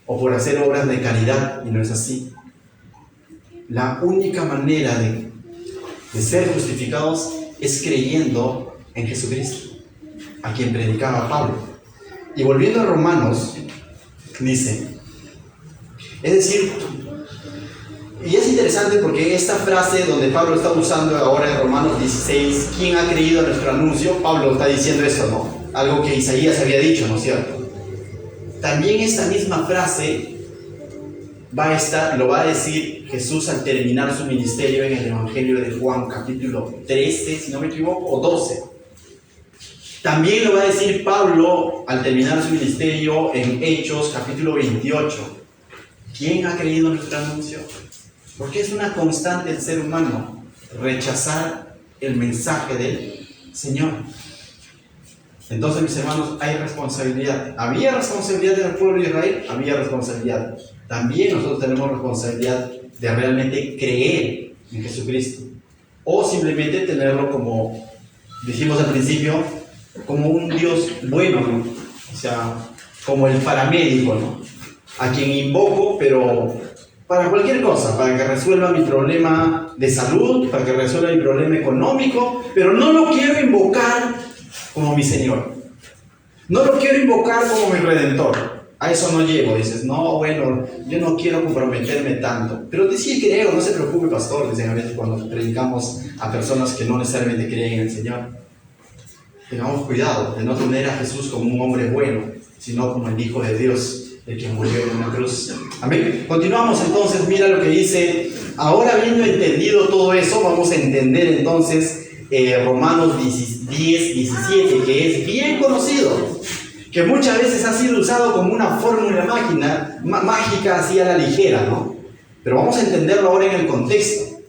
O por hacer obras de caridad, y no es así. La única manera de ser justificados es creyendo en Jesucristo, a quien predicaba Pablo. Y volviendo a Romanos, dice, es decir, y es interesante porque esta frase donde Pablo está usando ahora en Romanos 16, ¿quién ha creído a nuestro anuncio? Pablo está diciendo esto, ¿no? Algo que Isaías había dicho, ¿no es cierto? También esta misma frase lo va a decir Jesús al terminar su ministerio en el Evangelio de Juan, capítulo 13, si no me equivoco, o 12. También lo va a decir Pablo al terminar su ministerio en Hechos, capítulo 28. ¿Quién ha creído en nuestro anuncio? Porque es una constante del ser humano rechazar el mensaje del Señor. Entonces, mis hermanos, hay responsabilidad. ¿Había responsabilidad del pueblo de Israel? Había responsabilidad. También nosotros tenemos responsabilidad de realmente creer en Jesucristo. O simplemente tenerlo como, dijimos al principio, como un Dios bueno, ¿no? O sea, como el paramédico, ¿no? A quien invoco, pero para cualquier cosa, para que resuelva mi problema de salud, para que resuelva mi problema económico, pero no lo quiero invocar como mi Señor. No lo quiero invocar como mi Redentor. A eso no llego. Dices, no, bueno, yo no quiero comprometerme tanto. Pero sí creo, no se preocupe, pastor, dicen a veces cuando predicamos a personas que no necesariamente creen en el Señor. Tengamos cuidado de no tener a Jesús como un hombre bueno, sino como el Hijo de Dios, el que murió en una cruz. Amén. Continuamos entonces, mira lo que dice. Ahora, habiendo entendido todo eso, vamos a entender entonces Romanos 10, 17, que es bien conocido, que muchas veces ha sido usado como una fórmula mágica así a la ligera, ¿no? Pero vamos a entenderlo ahora en el contexto.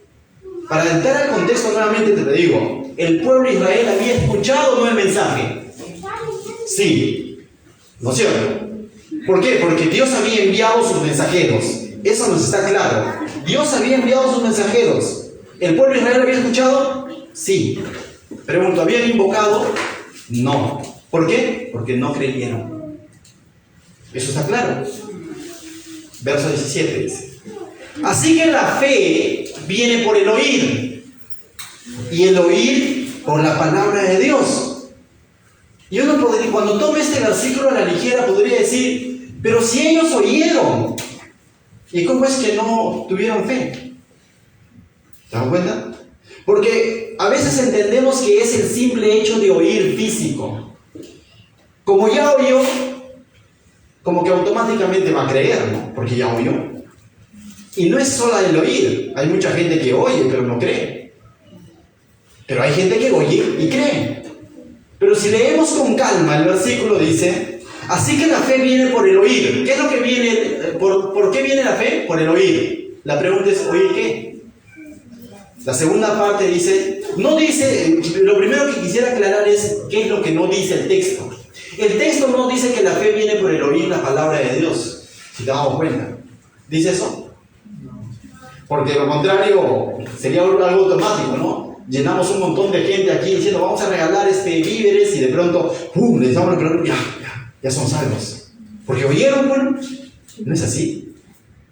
Para entrar al contexto nuevamente te lo digo, ¿el pueblo de Israel había escuchado o no el mensaje? Sí, ¿no es cierto? ¿Por qué? Porque Dios había enviado sus mensajeros. Eso nos está claro. Dios había enviado sus mensajeros. ¿El pueblo de Israel había escuchado? Sí. Pregunto, ¿habían invocado? No. ¿Por qué? Porque no creyeron. Eso está claro. Verso 17 dice: así que la fe viene por el oír, y el oír por la palabra de Dios. Y uno podría, cuando tome este versículo a la ligera, podría decir, pero si ellos oyeron, ¿y cómo es que no tuvieron fe? ¿Te das cuenta? Porque a veces entendemos que es el simple hecho de oír físico. Como ya oyó, como que automáticamente va a creer, ¿no? Porque ya oyó. Y no es solo el oír. Hay mucha gente que oye, pero no cree. Pero hay gente que oye y cree. Pero si leemos con calma, el versículo dice, así que la fe viene por el oír. ¿Qué es lo que viene? ¿Por qué viene la fe? Por el oír. La pregunta es, ¿oír qué? La segunda parte dice, no dice, lo primero que quisiera aclarar es, ¿qué es lo que no dice el texto? El texto no dice que la fe viene por el oír la palabra de Dios, si te damos cuenta. ¿Dice eso? Porque lo contrario sería algo automático, ¿no? Llenamos un montón de gente aquí diciendo, vamos a regalar víveres, y de pronto, ¡pum!, les damos la palabra, ya son salvos. Porque oyeron, bueno, no es así.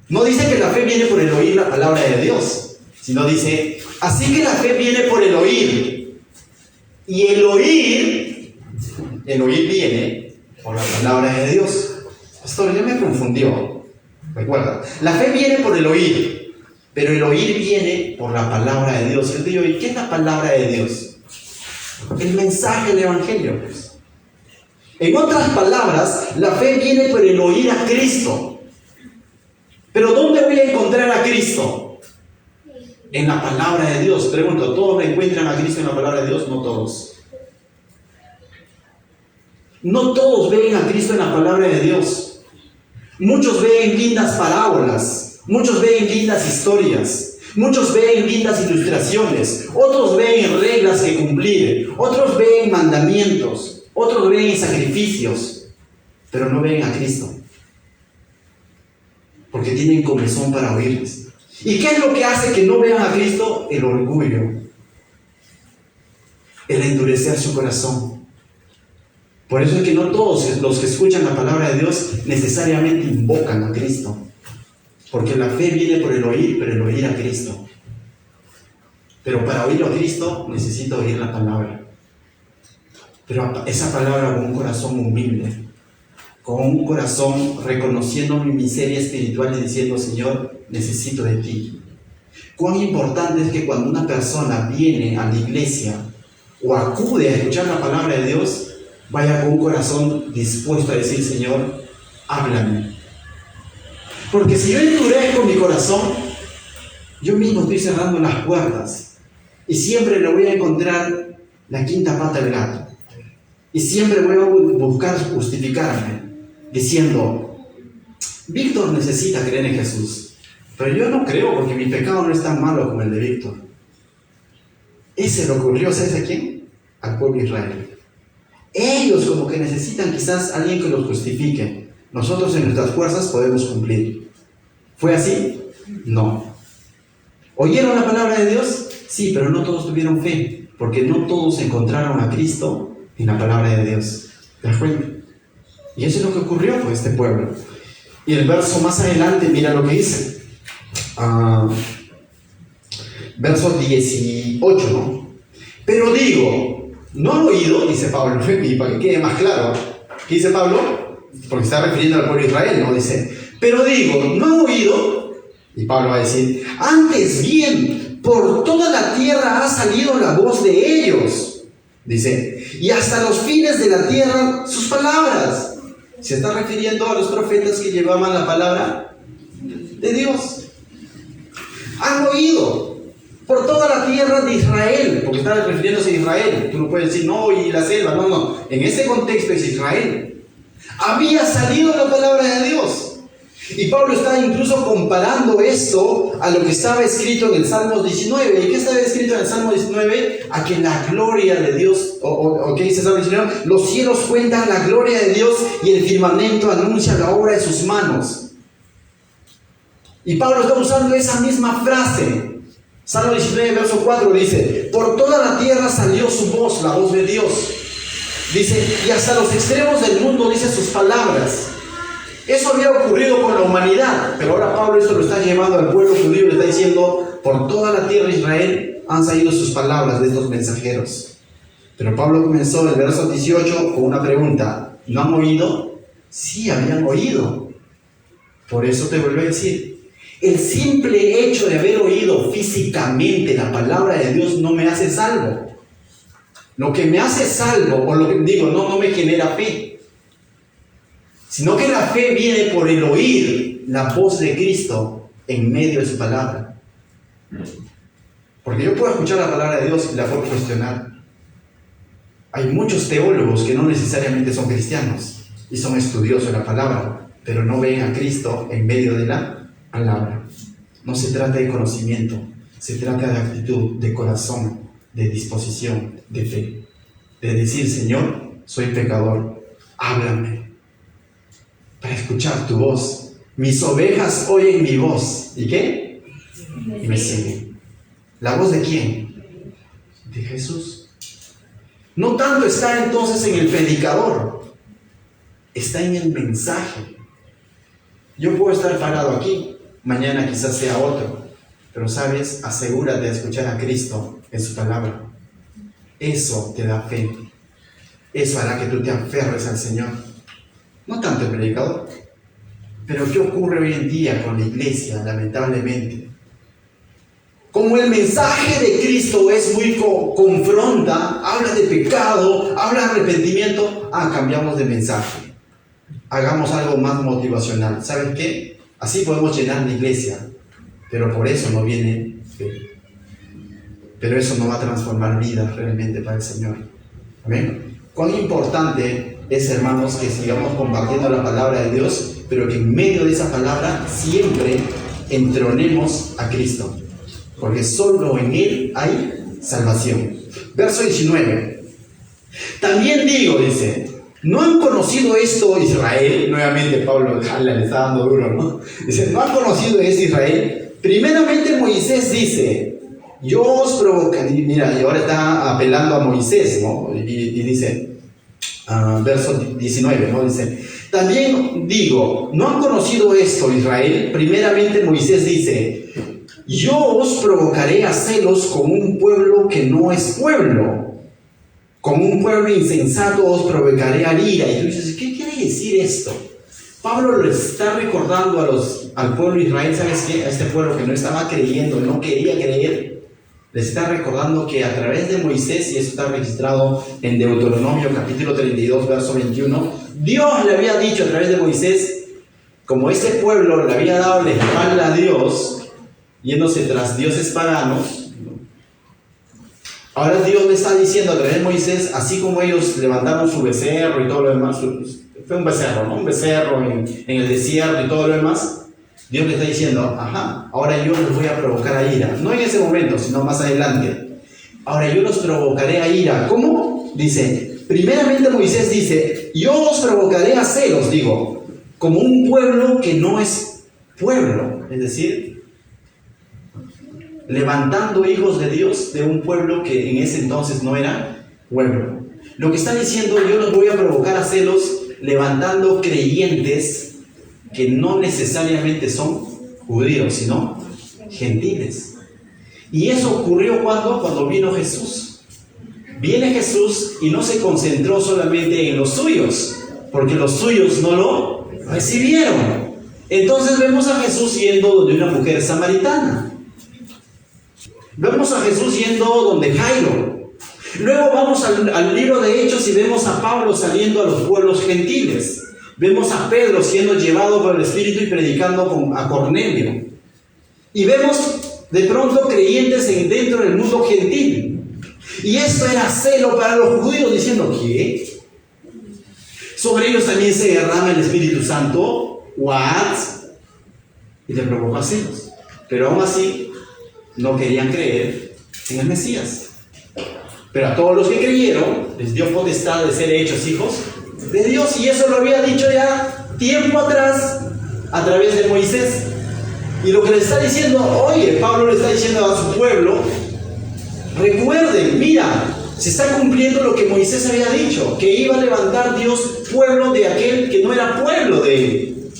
No dice que la fe viene por el oír la palabra de Dios, sino dice, así que la fe viene por el oír. Y el oír viene por la palabra de Dios. Pastor, ya me confundió. Recuerda, la fe viene por el oír, pero el oír viene por la palabra de Dios. Yo te digo, ¿y qué es la palabra de Dios? El mensaje del Evangelio, pues. En otras palabras, la fe viene por el oír a Cristo. Pero ¿dónde voy a encontrar a Cristo? En la palabra de Dios. Pregunto, ¿todos encuentran a Cristo en la palabra de Dios? No todos. No todos ven a Cristo en la palabra de Dios. Muchos ven lindas parábolas, Muchos ven lindas historias, muchos ven lindas ilustraciones, otros ven reglas que cumplir, otros ven mandamientos, otros ven sacrificios, pero no ven a Cristo, porque tienen comezón para oírles. ¿Y qué es lo que hace que no vean a Cristo? El orgullo, el endurecer su corazón. Por eso es que no todos los que escuchan la palabra de Dios necesariamente invocan a Cristo, porque la fe viene por el oír, pero el oír a Cristo. Pero para oír a Cristo necesito oír la palabra, pero esa palabra con un corazón humilde, con un corazón reconociendo mi miseria espiritual y diciendo: Señor, necesito de ti. Cuán importante es que cuando una persona viene a la iglesia o acude a escuchar la palabra de Dios, vaya con un corazón dispuesto a decir: Señor, háblame. Porque si yo endurezco mi corazón, yo mismo estoy cerrando las puertas y siempre le voy a encontrar la quinta pata del gato. Y siempre voy a buscar justificarme diciendo: Víctor necesita creer en Jesús, pero yo no creo porque mi pecado no es tan malo como el de Víctor. Ese le ocurrió, ¿sabes a quién? Al pueblo de Israel. Ellos como que necesitan quizás a alguien que los justifique. Nosotros en nuestras fuerzas podemos cumplir. ¿Fue así? No. ¿Oyeron la palabra de Dios? Sí, pero no todos tuvieron fe, porque no todos encontraron a Cristo en la palabra de Dios. ¿Te das cuenta? Y eso es lo que ocurrió con este pueblo. Y el verso más adelante, mira lo que dice. Verso 18, ¿no? Pero digo, ¿no han oído? Dice Pablo, y para que quede más claro, ¿qué dice Pablo? Porque está refiriendo al pueblo de Israel, ¿no? Dice, pero digo, ¿no han oído? Y Pablo va a decir, antes bien, por toda la tierra ha salido la voz de ellos. Dice, y hasta los fines de la tierra sus palabras. Se está refiriendo a los profetas que llevaban la palabra de Dios. Han oído por toda la tierra de Israel, porque está refiriéndose a Israel. Tú no puedes decir, no, y la selva, no. En ese contexto es Israel. Había salido la palabra de Dios. Y Pablo está incluso comparando esto a lo que estaba escrito en el Salmo 19. ¿Y qué estaba escrito en el Salmo 19? A que la gloria de Dios, o ¿qué dice el Salmo 19? Los cielos cuentan la gloria de Dios y el firmamento anuncia la obra de sus manos. Y Pablo está usando esa misma frase. Salmo 19, verso 4 dice, por toda la tierra salió su voz, la voz de Dios. Dice, y hasta los extremos del mundo dice sus palabras. Eso había ocurrido con la humanidad, pero ahora Pablo esto lo está llevando al pueblo judío, le está diciendo, por toda la tierra de Israel han salido sus palabras de estos mensajeros. Pero Pablo comenzó el verso 18 con una pregunta, ¿no han oído? Sí, habían oído. Por eso te vuelvo a decir, el simple hecho de haber oído físicamente la palabra de Dios no me hace salvo. Lo que me hace salvo, o lo que digo, no me genera fe. Sino que la fe viene por el oír la voz de Cristo en medio de su palabra. Porque yo puedo escuchar la palabra de Dios y la puedo cuestionar. Hay muchos teólogos que no necesariamente son cristianos y son estudiosos de la palabra, pero no ven a Cristo en medio de la palabra. No se trata de conocimiento, se trata de actitud, de corazón, de disposición, de fe. De decir, Señor, soy pecador, háblame. Para escuchar tu voz. Mis ovejas oyen mi voz. ¿Y qué? Y me siguen. ¿La voz de quién? De Jesús. No tanto está entonces en el predicador, está en el mensaje. Yo puedo estar parado aquí, mañana quizás sea otro, pero sabes, asegúrate de escuchar a Cristo en su palabra. Eso te da fe. Eso hará que tú te aferres al Señor. No tanto el predicador, pero ¿qué ocurre hoy en día con la iglesia, lamentablemente? Como el mensaje de Cristo es muy confronta, habla de pecado, habla de arrepentimiento, cambiamos de mensaje. Hagamos algo más motivacional. ¿Saben qué? Así podemos llenar la iglesia, pero por eso no viene fe. Pero eso no va a transformar vidas realmente para el Señor. ¿Amén? Cuán importante es, hermanos, que sigamos compartiendo la palabra de Dios, pero que en medio de esa palabra siempre entronemos a Cristo, porque solo en Él hay salvación. Verso 19. También digo, dice, ¿no han conocido esto Israel? Nuevamente Pablo le está dando duro, ¿no? Dice, ¿no han conocido esto Israel? Primeramente Moisés dice, yo os provocaré, mira, y ahora está apelando a Moisés, ¿no? Y dice, verso 19, ¿no? Dice, también digo, ¿no han conocido esto Israel? Primeramente Moisés dice, yo os provocaré a celos con un pueblo que no es pueblo. Con un pueblo insensato os provocaré a ira. Y tú dices, ¿qué quiere decir esto? Pablo le está recordando al pueblo de Israel, ¿sabes qué? A este pueblo que no estaba creyendo, no quería creer, les está recordando que a través de Moisés, y eso está registrado en Deuteronomio capítulo 32, verso 21, Dios le había dicho a través de Moisés, como ese pueblo le había dado la espalda a Dios, yéndose tras dioses paganos, ahora Dios le está diciendo a través de Moisés, así como ellos levantaron su becerro y todo lo demás, fue un becerro, ¿no? Un becerro en el desierto y todo lo demás, Dios le está diciendo, ajá, ahora yo los voy a provocar a ira, no en ese momento, sino más adelante. Ahora yo los provocaré a ira. ¿Cómo? Dice, primeramente Moisés dice, yo os provocaré a celos, digo, como un pueblo que no es pueblo, es decir, levantando hijos de Dios de un pueblo que en ese entonces no era pueblo. Lo que está diciendo, yo los voy a provocar a celos levantando creyentes que no necesariamente son judíos, sino gentiles. Y eso ocurrió cuando vino Jesús. Viene Jesús y no se concentró solamente en los suyos, porque los suyos no lo recibieron. Entonces vemos a Jesús yendo donde una mujer samaritana. Vemos a Jesús yendo donde Jairo. Luego vamos al libro de Hechos y vemos a Pablo saliendo a los pueblos gentiles. Vemos a Pedro siendo llevado por el Espíritu y predicando a Cornelio. Y vemos de pronto creyentes dentro del mundo gentil. Y esto era celo para los judíos, diciendo, ¿qué? Sobre ellos también se derrama el Espíritu Santo. ¿What? Y le provocó a celos. Pero aún así, no querían creer en el Mesías. Pero a todos los que creyeron, les dio potestad de ser hechos hijos de Dios. Y eso lo había dicho ya tiempo atrás, a través de Moisés. Y lo que le está diciendo, oye, Pablo le está diciendo a su pueblo, recuerden, mira, se está cumpliendo lo que Moisés había dicho, que iba a levantar Dios pueblo de aquel que no era pueblo de él.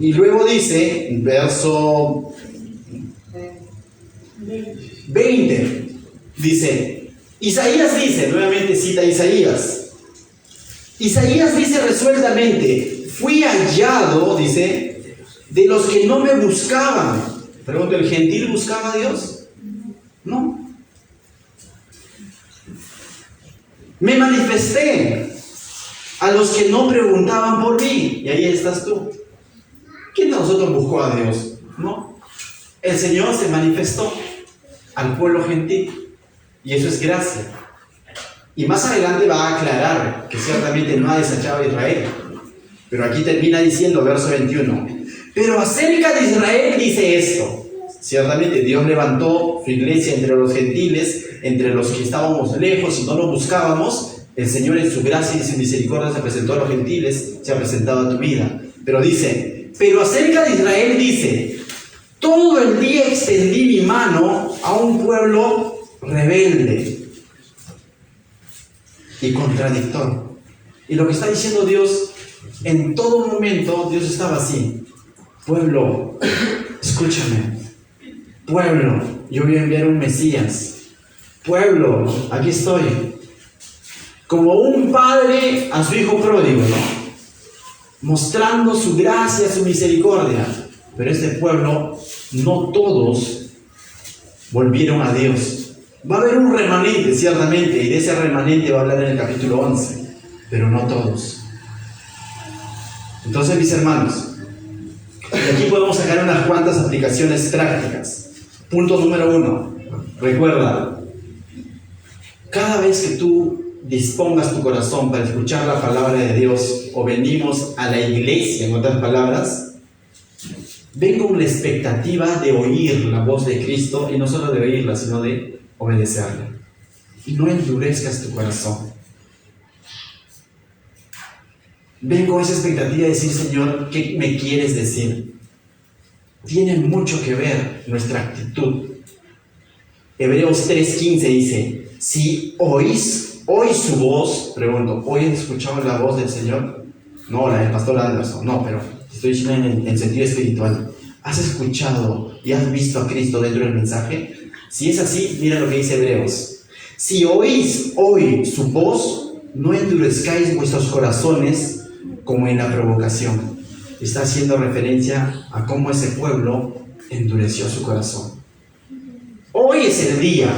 Y luego dice, en verso 20, dice, Isaías dice, nuevamente cita a Isaías. Isaías dice resueltamente, fui hallado, dice, de los que no me buscaban. Pregunto, ¿el gentil buscaba a Dios? No. Me manifesté a los que no preguntaban por mí. Y ahí estás tú. ¿Quién de nosotros buscó a Dios? No. El Señor se manifestó al pueblo gentil. Y eso es gracia. Y más adelante va a aclarar que ciertamente no ha desechado a Israel. Pero aquí termina diciendo, verso 21. Pero acerca de Israel dice esto. Ciertamente Dios levantó su iglesia entre los gentiles, entre los que estábamos lejos y no lo buscábamos. El Señor en su gracia y su misericordia se presentó a los gentiles, se ha presentado a tu vida. Pero dice, pero acerca de Israel dice, todo el día extendí mi mano a un pueblo rebelde y contradictor. Y lo que está diciendo Dios, en todo momento Dios estaba así. Pueblo, escúchame. Pueblo, yo voy a enviar un Mesías. Pueblo, aquí estoy. Como un padre a su hijo pródigo, ¿no? Mostrando su gracia, su misericordia. Pero este pueblo, no todos volvieron a Dios. Va a haber un remanente, ciertamente, y de ese remanente va a hablar en el capítulo 11, pero no todos. Entonces, mis hermanos, de aquí podemos sacar unas cuantas aplicaciones prácticas. Punto número 1, recuerda, cada vez que tú dispongas tu corazón para escuchar la palabra de Dios, o venimos a la iglesia, en otras palabras, Ven con la expectativa de oír la voz de Cristo, y no solo de oírla, sino de obedecerla. Y no endurezcas tu corazón. Ven con esa expectativa de decir: Señor, ¿qué me quieres decir? Tiene mucho que ver nuestra actitud. Hebreos 3:15 dice: si oís hoy su voz, pregunto, ¿hoy has escuchado la voz del Señor? No, la del pastor Anderson, no, pero estoy diciendo en sentido espiritual. ¿Has escuchado y has visto a Cristo dentro del mensaje? Si es así, mira lo que dice Hebreos: si oís hoy su voz, no endurezcáis vuestros corazones como en la provocación. Está haciendo referencia a cómo ese pueblo endureció su corazón. Hoy es el día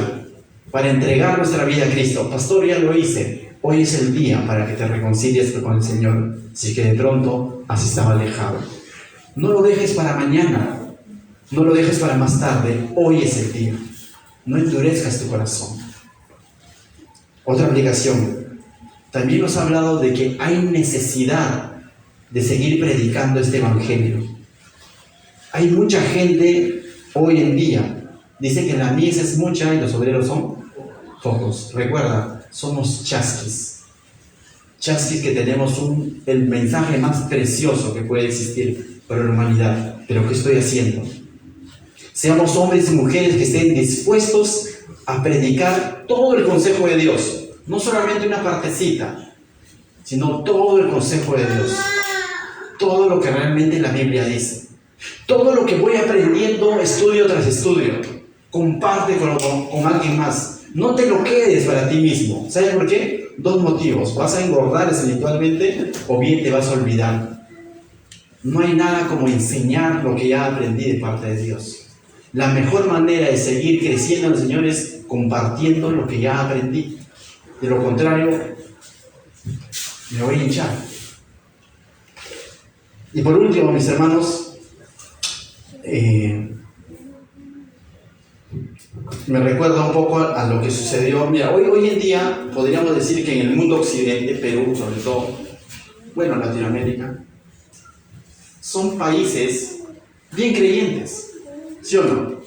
para entregar nuestra vida a Cristo. Pastor, ya lo hice. Hoy es el día para que te reconcilies con el Señor, si que de pronto has estado alejado. No lo dejes para mañana, no lo dejes para más tarde. Hoy es el día. No endurezcas tu corazón. Otra aplicación. También nos ha hablado de que hay necesidad de seguir predicando este evangelio. Hay mucha gente hoy en día, dice que la mies es mucha y los obreros son pocos. Recuerda, somos chasquis que tenemos el mensaje más precioso que puede existir para la humanidad. Pero ¿qué estoy haciendo? Seamos hombres y mujeres que estén dispuestos a predicar todo el consejo de Dios, no solamente una partecita, sino todo el consejo de Dios, todo lo que realmente la Biblia dice, todo lo que voy aprendiendo estudio tras estudio. Comparte con alguien más. No te lo quedes para ti mismo. ¿Sabes por qué? Dos motivos: vas a engordar espiritualmente o bien te vas a olvidar. No hay nada como enseñar lo que ya aprendí de parte de Dios. La mejor manera de seguir creciendo en el Señor es compartiendo lo que ya aprendí. De lo contrario, me voy a hinchar. Y por último, mis hermanos, me recuerda un poco a lo que sucedió. Mira, hoy en día podríamos decir que en el mundo occidente, Perú sobre todo, bueno, Latinoamérica, son países bien creyentes, ¿sí o no?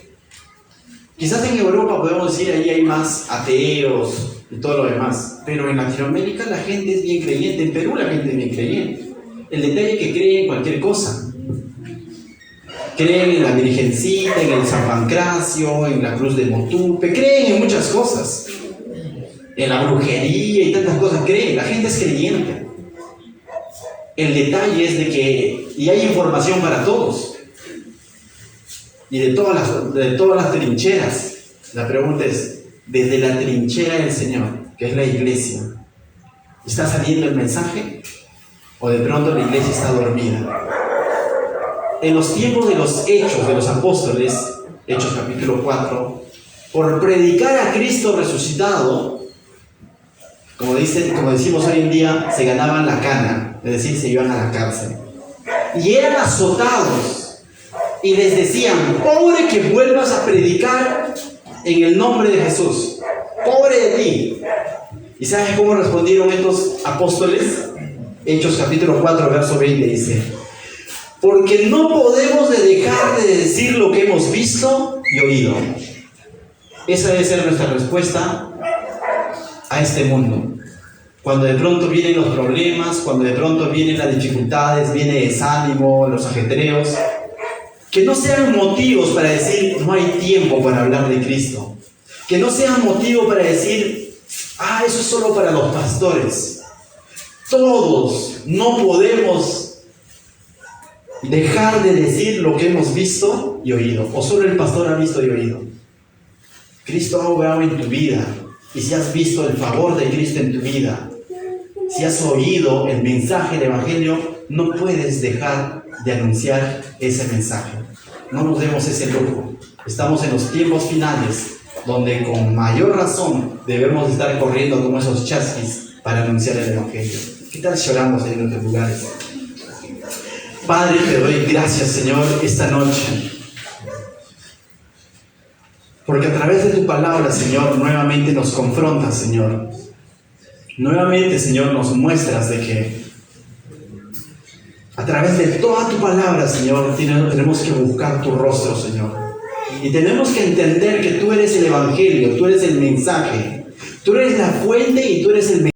Quizás en Europa podemos decir ahí hay más ateos y todo lo demás, pero en Latinoamérica la gente es bien creyente, en Perú la gente es bien creyente. El detalle es que creen en cualquier cosa. Creen en la Virgencita, en el San Pancracio, en la Cruz de Motupe, creen en muchas cosas. En la brujería y tantas cosas creen, la gente es creyente. El detalle es de que, y hay información para todos, y de todas las trincheras. La pregunta es, desde la trinchera del Señor, que es la iglesia, ¿está saliendo el mensaje? ¿O de pronto la iglesia está dormida? En los tiempos de los hechos de los apóstoles, Hechos capítulo 4, por predicar a Cristo resucitado, como decimos hoy en día, se ganaban la cana, es decir, se iban a la cárcel. Y eran azotados, y les decían: pobre que vuelvas a predicar en el nombre de Jesús, pobre de ti. ¿Y sabes cómo respondieron estos apóstoles? Hechos capítulo 4, verso 20 dice: porque no podemos dejar de decir lo que hemos visto y oído. Esa debe ser nuestra respuesta a este mundo. Cuando de pronto vienen los problemas, cuando de pronto vienen las dificultades, viene desánimo, los ajetreos, que no sean motivos para decir no hay tiempo para hablar de Cristo. Que no sean motivo para decir eso es solo para los pastores. Todos no podemos dejar de decir lo que hemos visto y oído, o solo el pastor ha visto y oído. Cristo ha obrado en tu vida, y si has visto el favor de Cristo en tu vida, si has oído el mensaje del evangelio, no puedes dejar de anunciar ese mensaje. No nos demos ese lujo. Estamos en los tiempos finales, donde con mayor razón debemos estar corriendo como esos chasquis para anunciar el evangelio. ¿Qué tal si oramos en nuestros lugares? Padre, te doy gracias, Señor, esta noche, porque a través de tu palabra, Señor, nuevamente nos confrontas, Señor. Nuevamente, Señor, nos muestras de que A través de toda tu palabra, Señor, tenemos que buscar tu rostro, Señor. Y tenemos que entender que tú eres el Evangelio, tú eres el mensaje, tú eres la fuente y tú eres el mensaje.